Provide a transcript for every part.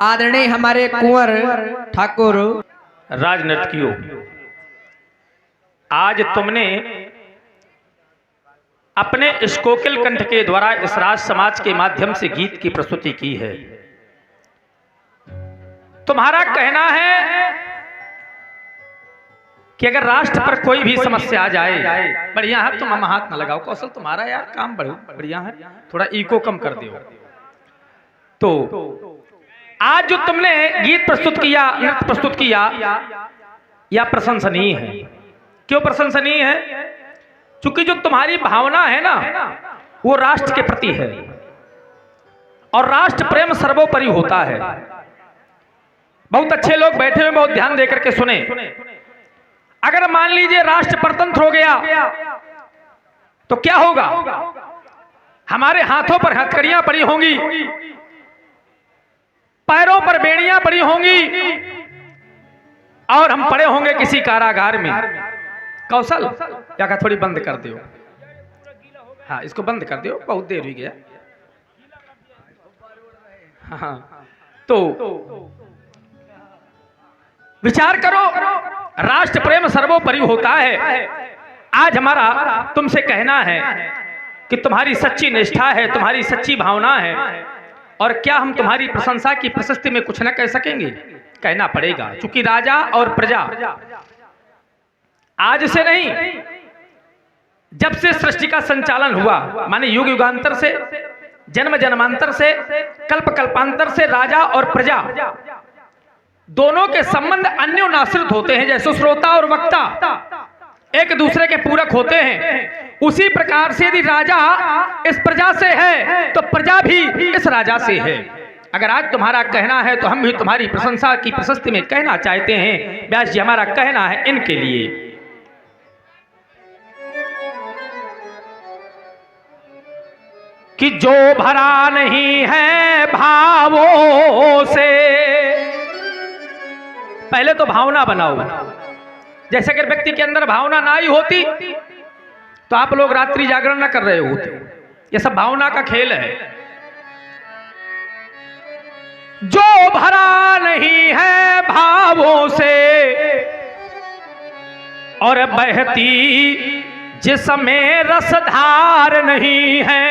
आदरणीय हमारे कुंवर ठाकुर राजनर्तकियों, आज तुमने अपने इस कोकिल कंठ के द्वारा इस राज समाज के माध्यम से गीत की प्रस्तुति की है। तुम्हारा कहना है कि अगर राष्ट्र पर कोई भी समस्या आ जाए, बढ़िया है तुम हम हाथ न लगाओ, कौशल तुम्हारा यार काम बढ़िया है, थोड़ा इको कम कर दो। तो आज जो तुमने गीत प्रस्तुत किया, नृत्य प्रस्तुत किया, यह प्रशंसनीय है। क्यों प्रशंसनीय है? क्योंकि जो तुम्हारी भावना है ना, वो राष्ट्र के प्रति है और राष्ट्र प्रेम सर्वोपरि होता है। बहुत अच्छे लोग बैठे हुए, बहुत ध्यान देकर के सुने। अगर मान लीजिए राष्ट्र परतंत्र हो गया तो क्या होगा? हमारे हाथों पर हथकड़ियां पड़ी होंगी, पैरों पर बेड़ियां पड़ी होंगी और हम पड़े होंगे किसी कारागार में। कौशल क्या कहा, थोड़ी बंद कर दो। हाँ, इसको बंद कर दो, बहुत देर हो गया। हाँ, तो विचार करो, राष्ट्र प्रेम सर्वोपरि होता है। आज हमारा तुमसे कहना है कि तुम्हारी सच्ची निष्ठा है, तुम्हारी सच्ची भावना है, और क्या हम तुम्हारी प्रशंसा की प्रशस्ति में कुछ न कह सकेंगे? कहना पड़ेगा, क्योंकि राजा और प्रजा आज से नहीं, जब से सृष्टि का संचालन हुआ, माने युग युगांतर से, जन्म जन्मांतर से, कल्प कल्पांतर से राजा और प्रजा दोनों के संबंध अन्योन्याश्रित होते हैं। जैसे श्रोता और वक्ता एक दूसरे के पूरक होते हैं, उसी प्रकार से यदि राजा इस प्रजा से है तो प्रजा भी इस राजा से है। अगर आज तुम्हारा कहना है तो हम भी तुम्हारी प्रशंसा की प्रशस्ति में कहना चाहते हैं। व्यास जी, हमारा कहना है इनके लिए कि जो भरा नहीं है भावों से, पहले तो भावना बनाओ। जैसे अगर व्यक्ति के अंदर भावना ना ही होती तो आप लोग रात्रि जागरण न कर रहे होते। ये सब भावना का खेल है। जो भरा नहीं है भावों से और बहती जिसमें रसधार नहीं है,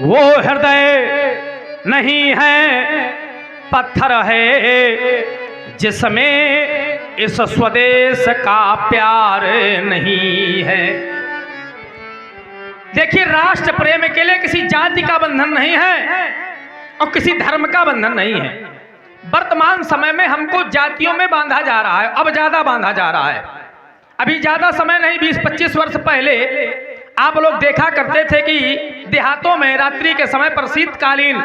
वो हृदय नहीं है, पत्थर है जिसमें इस स्वदेश का प्यार नहीं है। देखिए, राष्ट्र प्रेम के लिए किसी जाति का बंधन नहीं है और किसी धर्म का बंधन नहीं है। वर्तमान समय में हमको जातियों में बांधा जा रहा है, अब ज्यादा बांधा जा रहा है। अभी ज्यादा समय नहीं, 20-25 वर्ष पहले आप लोग देखा करते थे कि देहातों में रात्रि के समय पर शीतकालीन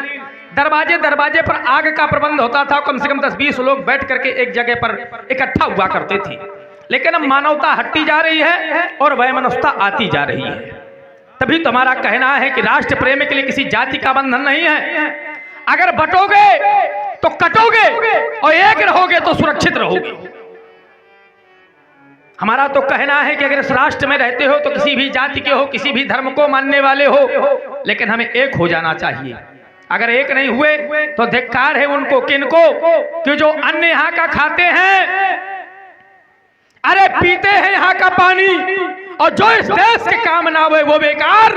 दरवाजे दरवाजे पर आग का प्रबंध होता था। कम से कम 10-20 लोग बैठ करके एक जगह पर इकट्ठा हुआ करते थे। लेकिन अब मानवता हटती जा रही है और वैमनस्यता आती जा रही है। तभी तुम्हारा कहना है कि राष्ट्र प्रेम के लिए किसी जाति का बंधन नहीं है। अगर बटोगे तो कटोगे और एक रहोगे तो सुरक्षित रहोगे। हमारा तो कहना है कि अगर इस राष्ट्र में रहते हो तो किसी भी जाति के हो, किसी भी धर्म को मानने वाले हो, लेकिन हमें एक हो जाना चाहिए। अगर एक नहीं हुए तो धिक्कार है उनको, किनको? कि जो अन्न यहाँ का खाते हैं, अरे पीते हैं यहाँ का पानी, और जो इस देश के काम ना हुए वो बेकार।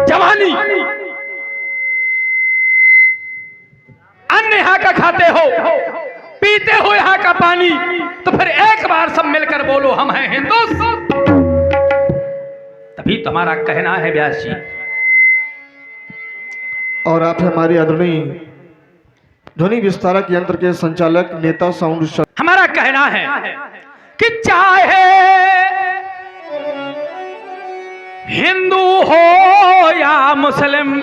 जवानी अन्न यहाँ का खाते हो, पीते हो यहाँ का पानी, तो फिर एक बार सब मिलकर बोलो हम हैं हिंदुस्तान। तभी तुम्हारा कहना है व्यास जी। और आप हमारी आदरणीय ध्वनि विस्तारक यंत्र के संचालक नेता साउंड। हमारा कहना है कि चाहे हिंदू हो या मुस्लिम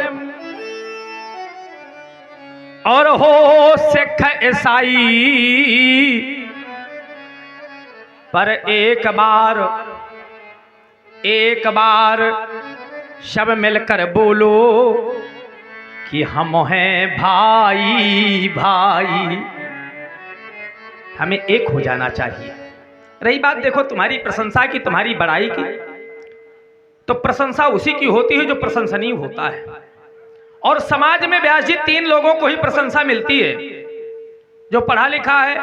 और हो सिख ईसाई, पर एक बार सब मिलकर बोलो कि हम हैं भाई भाई। हमें एक हो जाना चाहिए। रही बात देखो तुम्हारी प्रशंसा की, तुम्हारी बड़ाई की, तो प्रशंसा उसी की होती है जो प्रशंसनीय होता है। और समाज में व्यास जी 3 लोगों को ही प्रशंसा मिलती है, जो पढ़ा लिखा है,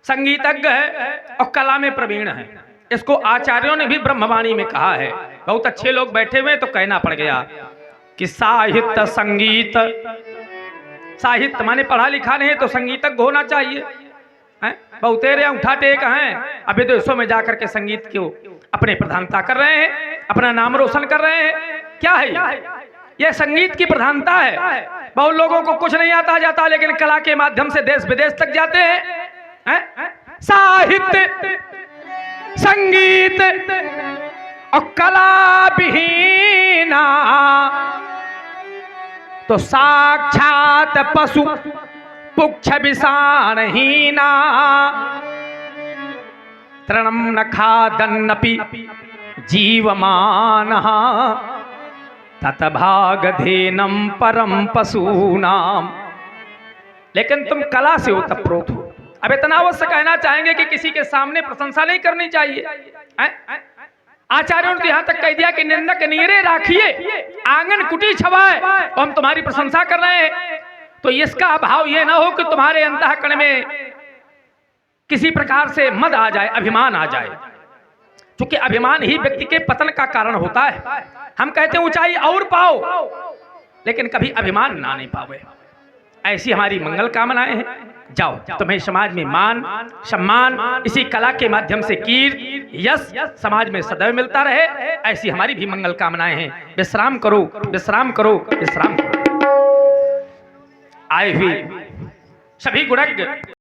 संगीतज्ञ है और कला में प्रवीण है। इसको आचार्यों ने भी ब्रह्मवाणी में कहा है। बहुत अच्छे लोग बैठे हुए तो कहना पड़ गया कि साहित्य संगीत, साहित्य माने पढ़ा लिखा नहीं तो संगीतज्ञ होना चाहिए। बहुतेरे उठा टेक हैं, अभी देशों में जाकर के संगीत को अपने प्रधानता कर रहे हैं, अपना नाम रोशन कर रहे हैं। क्या है ये संगीत की प्रधानता है। बहुत लोगों को कुछ नहीं आता जाता, लेकिन कला के माध्यम से देश विदेश तक जाते हैं। साहित्य संगीत और कला विहीना तो साक्षात पशु पुक्ष विषाणहीना, तृणम न खादन्नपि जीवमानः ततभागधेनम परम पशूनाम। लेकिन तुम कला से ओतप्रोत हो। अब इतना अवश्य कहना चाहेंगे कि किसी के सामने प्रशंसा नहीं करनी चाहिए। आचार्यों ने यहां तक कह दिया कि निंदक नीरे राखिए, आंगन कुटी छवाए, तो हम तुम्हारी प्रशंसा कर रहे हैं। तो इसका अभाव यह ना हो कि तुम्हारे अंतःकरण में किसी प्रकार से मद आ जाए, अभिमान आ जाए, क्योंकि अभिमान ही व्यक्ति के पतन का कारण होता है। हम कहते हैं ऊंचाई और पाओ, लेकिन कभी अभिमान ना नहीं पावे। ऐसी हमारी मंगल कामनाएं हैं। जाओ, तुम्हें समाज में मान सम्मान इसी कला के माध्यम से कीर्त यश समाज में सदैव मिलता रहे, ऐसी हमारी भी मंगल कामनाएं हैं। विश्राम करो, विश्राम करो, विश्राम करो। आए हुए सभी गुणज्ञ